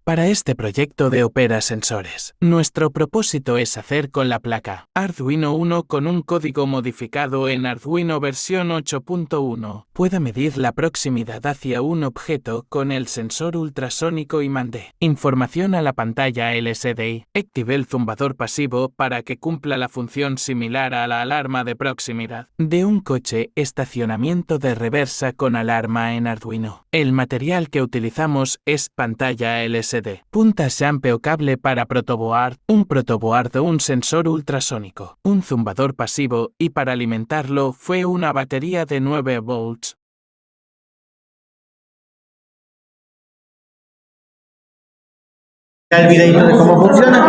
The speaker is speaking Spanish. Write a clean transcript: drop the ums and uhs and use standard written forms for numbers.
Para este proyecto de Opera Sensores, nuestro propósito es hacer con la placa Arduino Uno con un código modificado en Arduino versión 8.1 pueda medir la proximidad hacia un objeto con el sensor ultrasónico y mande información a la pantalla LCD. Active el zumbador pasivo para que cumpla la función similar a la alarma de proximidad de un coche. Estacionamiento de reversa con alarma en Arduino. El material que utilizamos es pantalla LCD. Punta SAMP o cable para protoboard, un protoboard o un sensor ultrasónico, un zumbador pasivo y para alimentarlo fue una batería de 9 volts. El videito de cómo funciona.